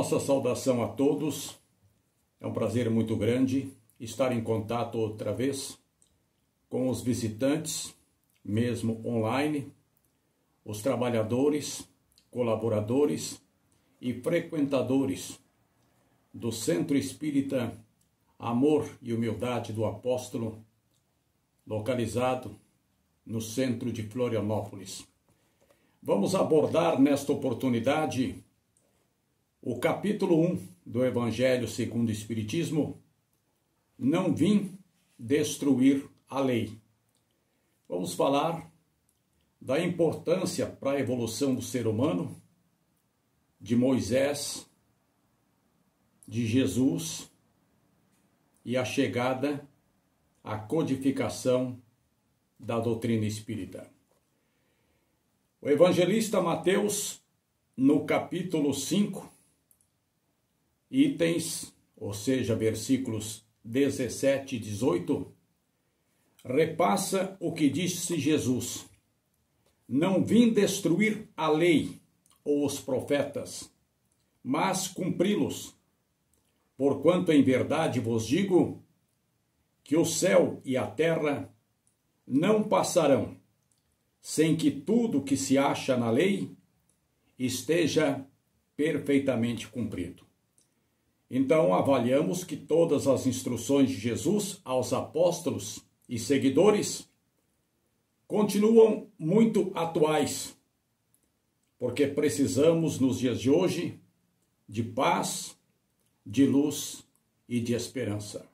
Nossa saudação a todos. É um prazer muito grande estar em contato outra vez com os visitantes, mesmo online, os trabalhadores, colaboradores e frequentadores do Centro Espírita Amor e Humildade do Apóstolo, localizado no centro de Florianópolis. Vamos abordar nesta oportunidade o capítulo 1 do Evangelho segundo o Espiritismo, Não vim destruir a lei. Vamos falar da importância para a evolução do ser humano, de Moisés, de Jesus e a chegada à codificação da doutrina espírita. O evangelista Mateus, no capítulo 5, itens, ou seja, versículos 17 e 18, repassa o que disse Jesus: Não vim destruir a lei ou os profetas, mas cumpri-los. Porquanto em verdade vos digo que o céu e a terra não passarão sem que tudo que se acha na lei esteja perfeitamente cumprido. Então, avaliamos que todas as instruções de Jesus aos apóstolos e seguidores continuam muito atuais, porque precisamos, nos dias de hoje, de paz, de luz e de esperança.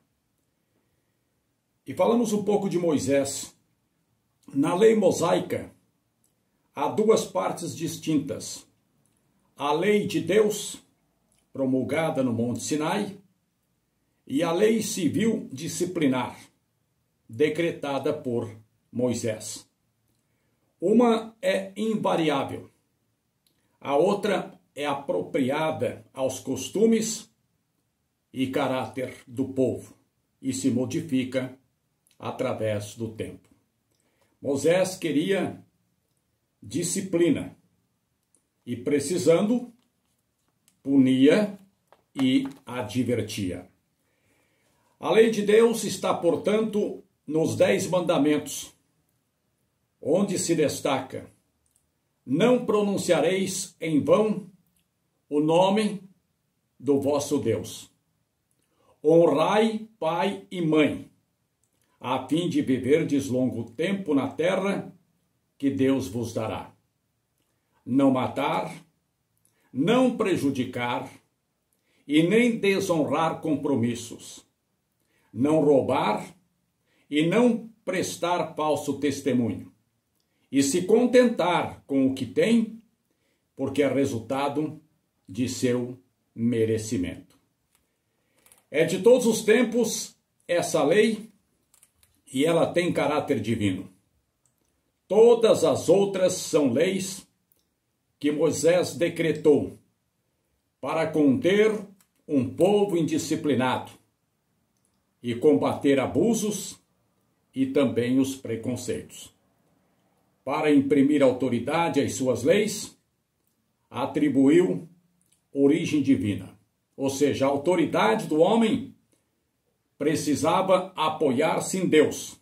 E falamos um pouco de Moisés. Na lei mosaica, há duas partes distintas: a lei de Deus, promulgada no Monte Sinai, e a lei civil disciplinar, decretada por Moisés. Uma é invariável, a outra é apropriada aos costumes e caráter do povo e se modifica através do tempo. Moisés queria disciplina e, precisando, punia e advertia. A lei de Deus está, portanto, nos 10 mandamentos, onde se destaca: não pronunciareis em vão o nome do vosso Deus. Honrai pai e mãe, a fim de viverdes longo tempo na terra que Deus vos dará. Não matar, não prejudicar e nem desonrar compromissos. Não roubar e não prestar falso testemunho. E se contentar com o que tem, porque é resultado de seu merecimento. É de todos os tempos essa lei e ela tem caráter divino. Todas as outras são leis que Moisés decretou para conter um povo indisciplinado e combater abusos e também os preconceitos. Para imprimir autoridade às suas leis, atribuiu origem divina. Ou seja, a autoridade do homem precisava apoiar-se em Deus.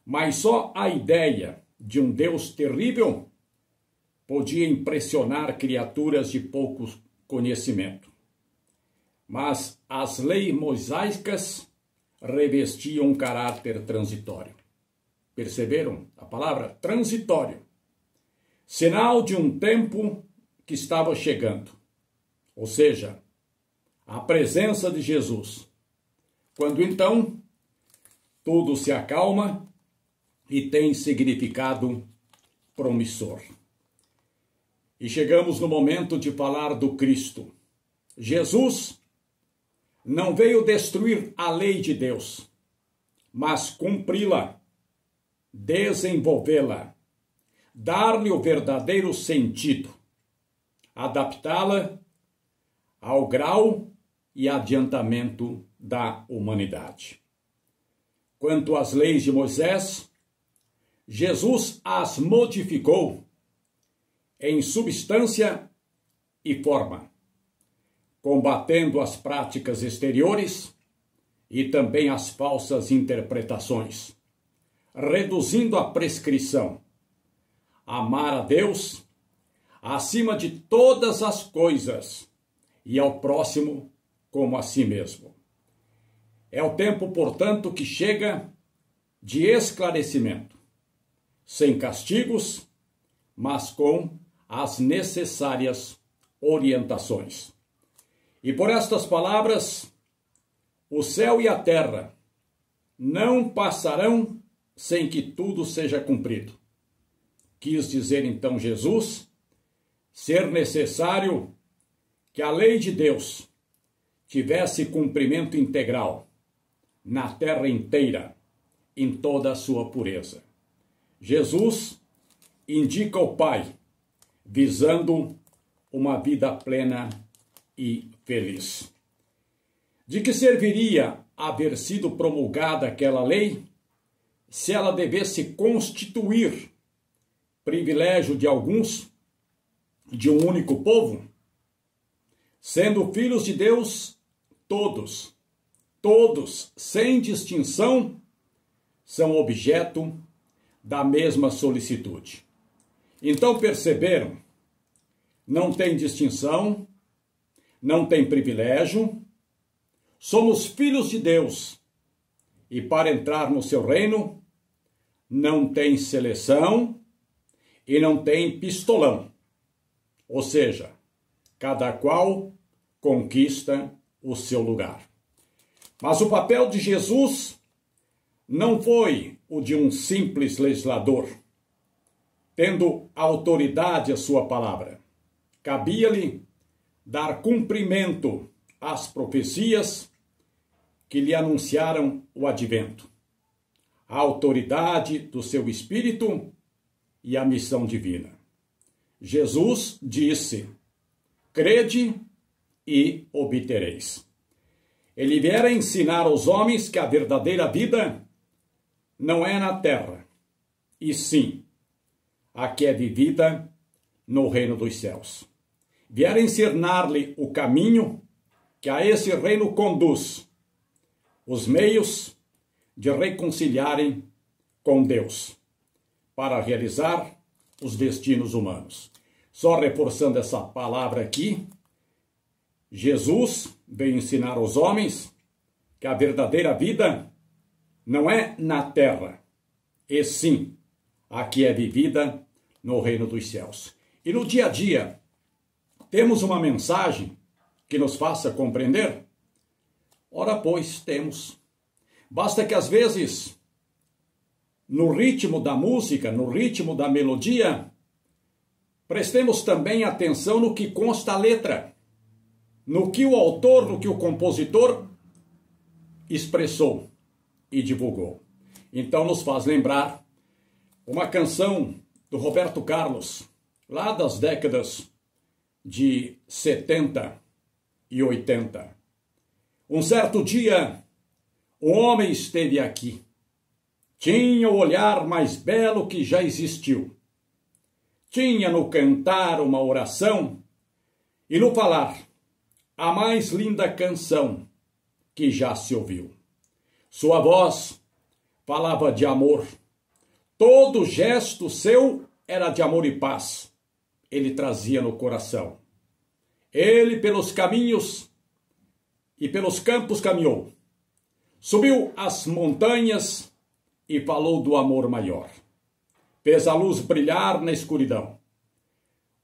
Mas só a ideia de um Deus terrível podia impressionar criaturas de pouco conhecimento. Mas as leis mosaicas revestiam um caráter transitório. Perceberam a palavra transitório? Sinal de um tempo que estava chegando. Ou seja, a presença de Jesus. Quando então tudo se acalma e tem significado promissor. E chegamos no momento de falar do Cristo. Jesus não veio destruir a lei de Deus, mas cumpri-la, desenvolvê-la, dar-lhe o verdadeiro sentido, adaptá-la ao grau e adiantamento da humanidade. Quanto às leis de Moisés, Jesus as modificou em substância e forma, combatendo as práticas exteriores e também as falsas interpretações, reduzindo a prescrição. Amar a Deus acima de todas as coisas e ao próximo como a si mesmo. É o tempo, portanto, que chega de esclarecimento, sem castigos, mas com as necessárias orientações. E por estas palavras, o céu e a terra não passarão sem que tudo seja cumprido. Quis dizer então Jesus ser necessário que a lei de Deus tivesse cumprimento integral na terra inteira, em toda a sua pureza. Jesus indica o Pai, visando uma vida plena e feliz. De que serviria haver sido promulgada aquela lei se ela devesse constituir privilégio de alguns, de um único povo? Sendo filhos de Deus, todos, sem distinção, são objeto da mesma solicitude. Então perceberam? Não tem distinção, não tem privilégio, somos filhos de Deus. E para entrar no seu reino, não tem seleção e não tem pistolão. Ou seja, cada qual conquista o seu lugar. Mas o papel de Jesus não foi o de um simples legislador, tendo autoridade à sua palavra. Cabia-lhe dar cumprimento às profecias que lhe anunciaram o advento, a autoridade do seu Espírito e a missão divina. Jesus disse: crede e obtereis. Ele viera ensinar aos homens que a verdadeira vida não é na terra, e sim a que é vivida no reino dos céus. Viera ensinar-lhe o caminho que a esse reino conduz, os meios de reconciliarem com Deus, para realizar os destinos humanos. Só reforçando essa palavra aqui, Jesus veio ensinar aos homens que a verdadeira vida não é na terra, e sim a que é vivida no reino dos céus. E no dia a dia, temos uma mensagem que nos faça compreender? Ora, pois, temos. Basta que às vezes, no ritmo da música, no ritmo da melodia, prestemos também atenção no que consta a letra, no que o autor, no que o compositor expressou e divulgou. Então nos faz lembrar uma canção do Roberto Carlos, lá das décadas de 70 e 80. Um certo dia, um homem esteve aqui. Tinha o olhar mais belo que já existiu. Tinha no cantar uma oração e no falar a mais linda canção que já se ouviu. Sua voz falava de amor. Todo gesto seu era de amor e paz. Ele trazia no coração. Ele pelos caminhos e pelos campos caminhou. Subiu as montanhas e falou do amor maior. Fez a luz brilhar na escuridão.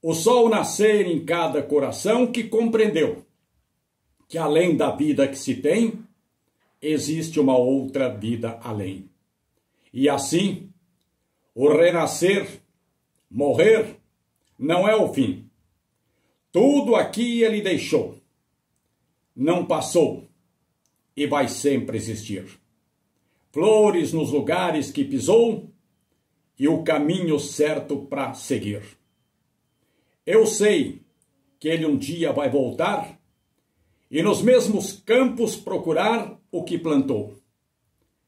O sol nascer em cada coração que compreendeu que além da vida que se tem, existe uma outra vida além. E assim, o renascer, morrer, não é o fim. Tudo aqui ele deixou. Não passou e vai sempre existir. Flores nos lugares que pisou e o caminho certo para seguir. Eu sei que ele um dia vai voltar e nos mesmos campos procurar o que plantou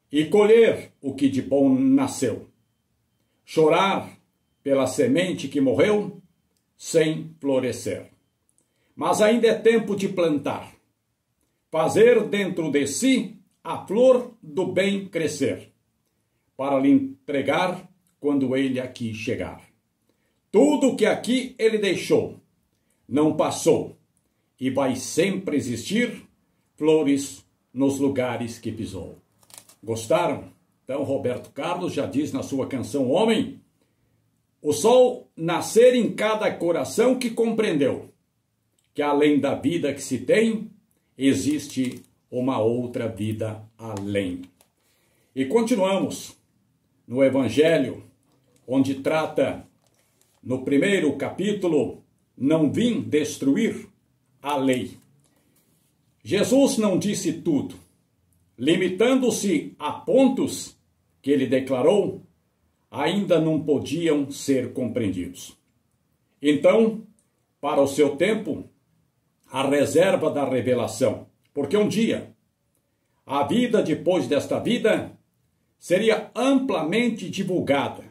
e colher o que de bom nasceu. Chorar pela semente que morreu sem florescer. mas ainda é tempo de plantar, fazer dentro de si a flor do bem crescer, para lhe entregar quando ele aqui chegar. Tudo que aqui ele deixou não passou e vai sempre existir flores nos lugares que pisou. Gostaram? Então Roberto Carlos já diz na sua canção Homem: o sol nascer em cada coração que compreendeu que além da vida que se tem, existe uma outra vida além. E continuamos no Evangelho, onde trata, no primeiro capítulo, não vim destruir a lei. Jesus não disse tudo, limitando-se a pontos que ele declarou ainda não podiam ser compreendidos. Então, para o seu tempo, a reserva da revelação, porque um dia, a vida depois desta vida seria amplamente divulgada,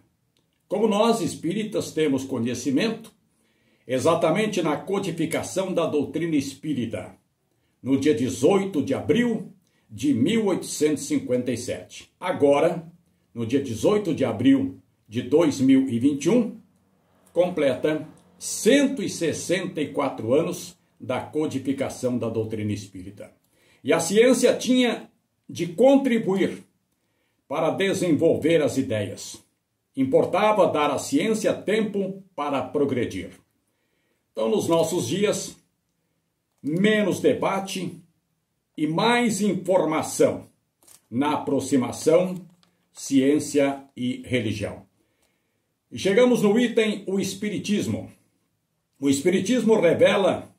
como nós espíritas temos conhecimento, exatamente na codificação da doutrina espírita, no dia 18 de abril de 1857. Agora, no dia 18 de abril de 2021, completa 164 anos da codificação da doutrina espírita. E a ciência tinha de contribuir para desenvolver as ideias. Importava dar à ciência tempo para progredir. Então, nos nossos dias, menos debate e mais informação na aproximação ciência e religião. E chegamos no item o Espiritismo. O Espiritismo revela,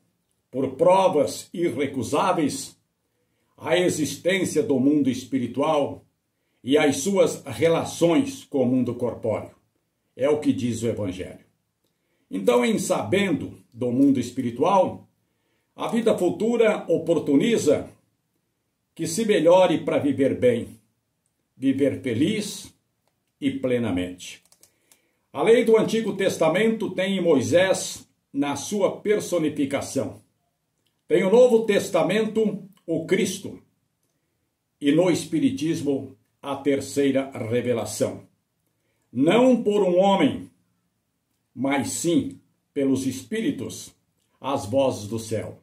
por provas irrecusáveis, a existência do mundo espiritual e as suas relações com o mundo corpóreo. É o que diz o Evangelho. Então, em sabendo do mundo espiritual, a vida futura oportuniza que se melhore para viver bem, viver feliz e plenamente. A lei do Antigo Testamento tem em Moisés na sua personificação. Tem o Novo Testamento, o Cristo. E no Espiritismo, a terceira revelação. Não por um homem, mas sim pelos Espíritos, as vozes do céu.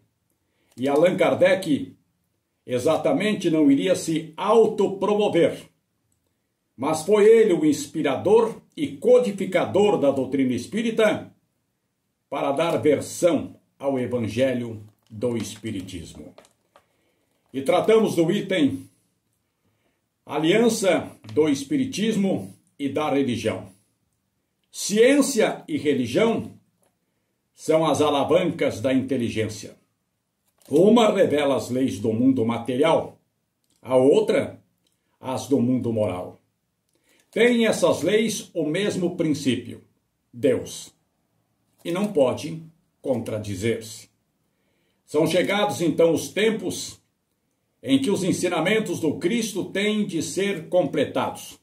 E Allan Kardec exatamente não iria se autopromover, mas foi ele o inspirador e codificador da doutrina espírita para dar versão ao Evangelho do Espiritismo. E tratamos do item Aliança do Espiritismo e da Religião. Ciência e religião são as alavancas da inteligência. Uma revela as leis do mundo material, a outra as do mundo moral. Tem essas leis o mesmo princípio, Deus, e não pode contradizer-se. São chegados então os tempos em que os ensinamentos do Cristo têm de ser completados.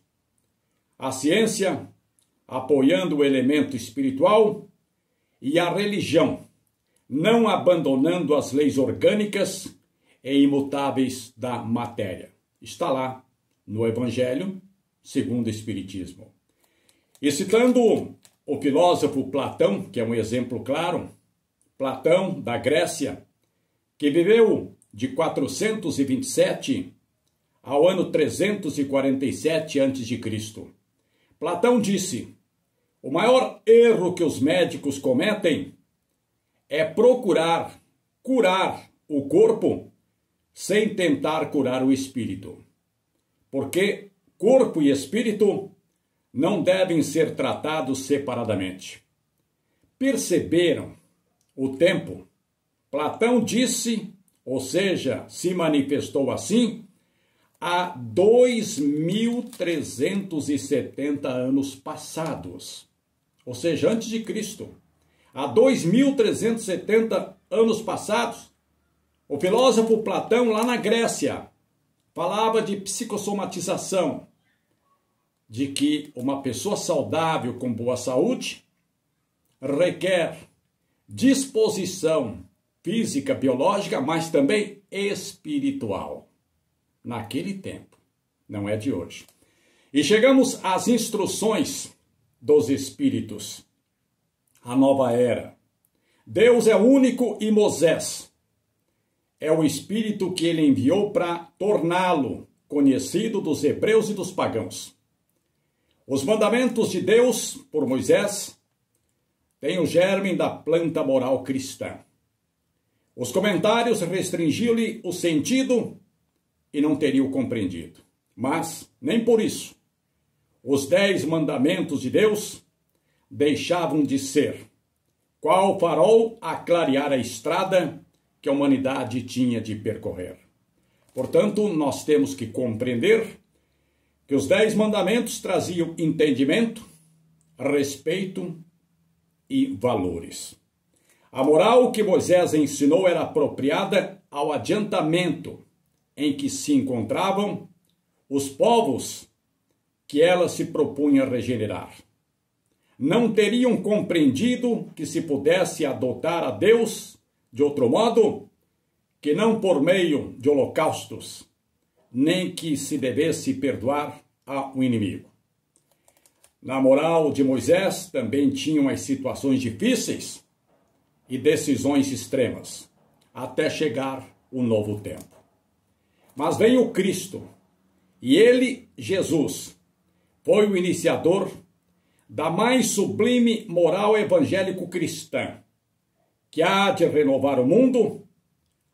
A ciência, apoiando o elemento espiritual, e a religião, não abandonando as leis orgânicas e imutáveis da matéria. Está lá no Evangelho segundo o Espiritismo. E citando o filósofo Platão, que é um exemplo claro, Platão da Grécia, que viveu de 427 ao ano 347 a.C. Platão disse: o maior erro que os médicos cometem é procurar curar o corpo sem tentar curar o espírito. Porque corpo e espírito não devem ser tratados separadamente. Perceberam o tempo? Platão disse, ou seja, se manifestou assim, há 2.370 anos passados. Ou seja, antes de Cristo. Há 2.370 anos passados, o filósofo Platão, lá na Grécia, falava de psicossomatização, de que uma pessoa saudável com boa saúde requer disposição física, biológica, mas também espiritual. Naquele tempo, não é de hoje. E chegamos às instruções dos Espíritos. A nova era. Deus é único e Moisés é o Espírito que ele enviou para torná-lo conhecido dos hebreus e dos pagãos. Os mandamentos de Deus, por Moisés, têm o germe da planta moral cristã. Os comentários restringiam-lhe o sentido e não teriam compreendido. Mas, nem por isso, os 10 mandamentos de Deus deixavam de ser qual farol a clarear a estrada que a humanidade tinha de percorrer. Portanto, nós temos que compreender que os 10 mandamentos traziam entendimento, respeito e valores. A moral que Moisés ensinou era apropriada ao adiantamento em que se encontravam os povos que ela se propunha regenerar. Não teriam compreendido que se pudesse adotar a Deus de outro modo que não por meio de holocaustos, nem que se devesse perdoar ao inimigo. Na moral de Moisés também tinham as situações difíceis e decisões extremas, até chegar o novo tempo. Mas veio o Cristo, e ele, Jesus, foi o iniciador da mais sublime moral evangélico-cristã, que há de renovar o mundo,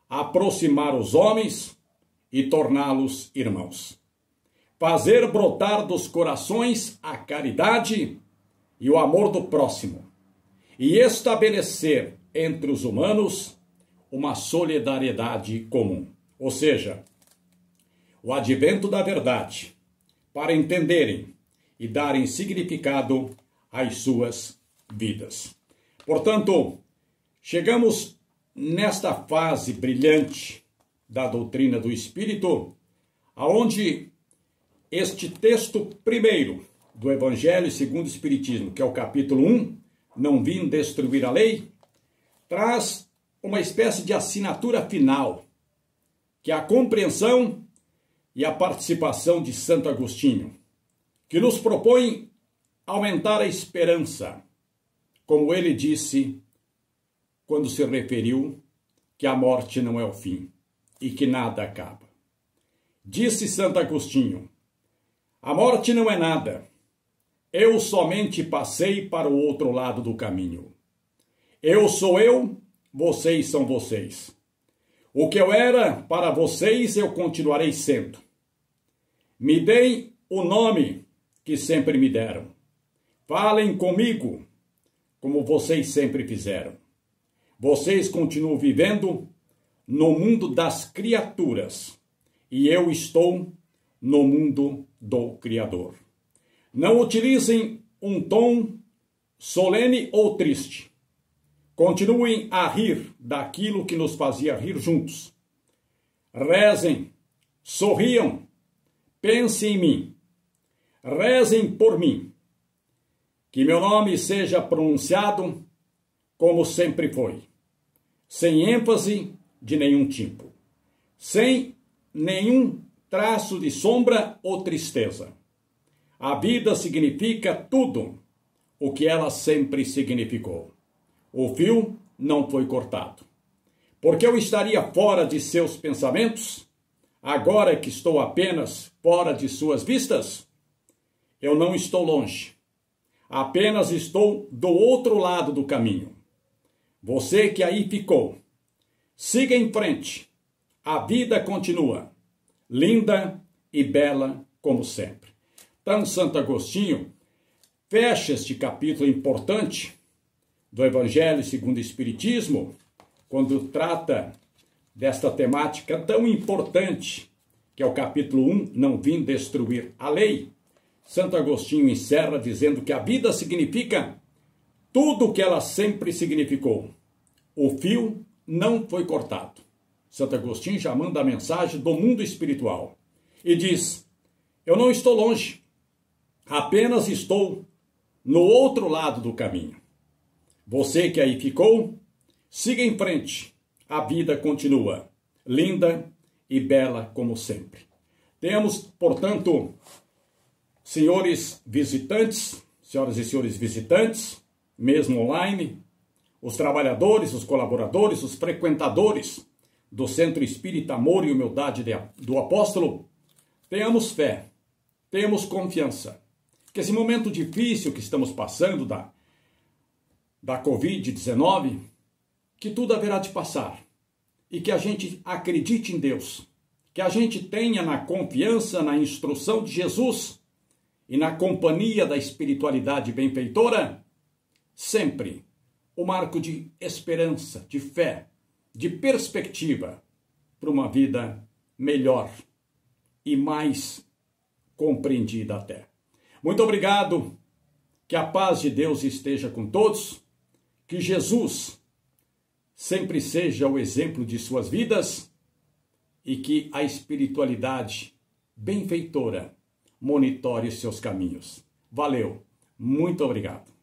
aproximar os homens e torná-los irmãos. Fazer brotar dos corações a caridade e o amor do próximo, e estabelecer entre os humanos uma solidariedade comum. Ou seja, o advento da verdade, para entenderem e darem significado às suas vidas. Portanto, chegamos nesta fase brilhante da doutrina do Espírito, aonde este texto primeiro do Evangelho segundo o Espiritismo, que é o capítulo 1, Não Vim Destruir a Lei, traz uma espécie de assinatura final, que é a compreensão e a participação de Santo Agostinho, que nos propõe aumentar a esperança, como ele disse quando se referiu que a morte não é o fim e que nada acaba. Disse Santo Agostinho: a morte não é nada, eu somente passei para o outro lado do caminho. Eu sou eu, vocês são vocês. O que eu era para vocês eu continuarei sendo. Me deem o nome que sempre me deram. Falem comigo como vocês sempre fizeram. Vocês continuam vivendo no mundo das criaturas e eu estou no mundo do Criador. Não utilizem um tom solene ou triste. Continuem a rir daquilo que nos fazia rir juntos. Rezem, sorriam, pensem em mim. Rezem por mim. Que meu nome seja pronunciado como sempre foi, sem ênfase de nenhum tipo, sem nenhum traço de sombra ou tristeza. A vida significa tudo o que ela sempre significou. O fio não foi cortado. Porque eu estaria fora de seus pensamentos, agora que estou apenas fora de suas vistas? Eu não estou longe, apenas estou do outro lado do caminho. Você que aí ficou, siga em frente, a vida continua, linda e bela como sempre. Então, Santo Agostinho fecha este capítulo importante do Evangelho segundo o Espiritismo, quando trata desta temática tão importante, que é o capítulo 1, Não Vim Destruir a Lei. Santo Agostinho encerra dizendo que a vida significa tudo o que ela sempre significou. O fio não foi cortado. Santo Agostinho já manda a mensagem do mundo espiritual e diz: eu não estou longe, apenas estou no outro lado do caminho. Você que aí ficou, siga em frente. a vida continua linda e bela como sempre. Temos, portanto, senhoras e senhores visitantes, mesmo online, os trabalhadores, os colaboradores, os frequentadores do Centro Espírita Amor e Humildade do Apóstolo, tenhamos fé, tenhamos confiança, que esse momento difícil que estamos passando da Covid-19, que tudo haverá de passar, e que a gente acredite em Deus, que a gente tenha na confiança, na instrução de Jesus e na companhia da espiritualidade benfeitora, sempre o marco de esperança, de fé, de perspectiva para uma vida melhor e mais compreendida até. Muito obrigado, que a paz de Deus esteja com todos, que Jesus sempre seja o exemplo de suas vidas e que a espiritualidade benfeitora monitore seus caminhos. Valeu, muito obrigado.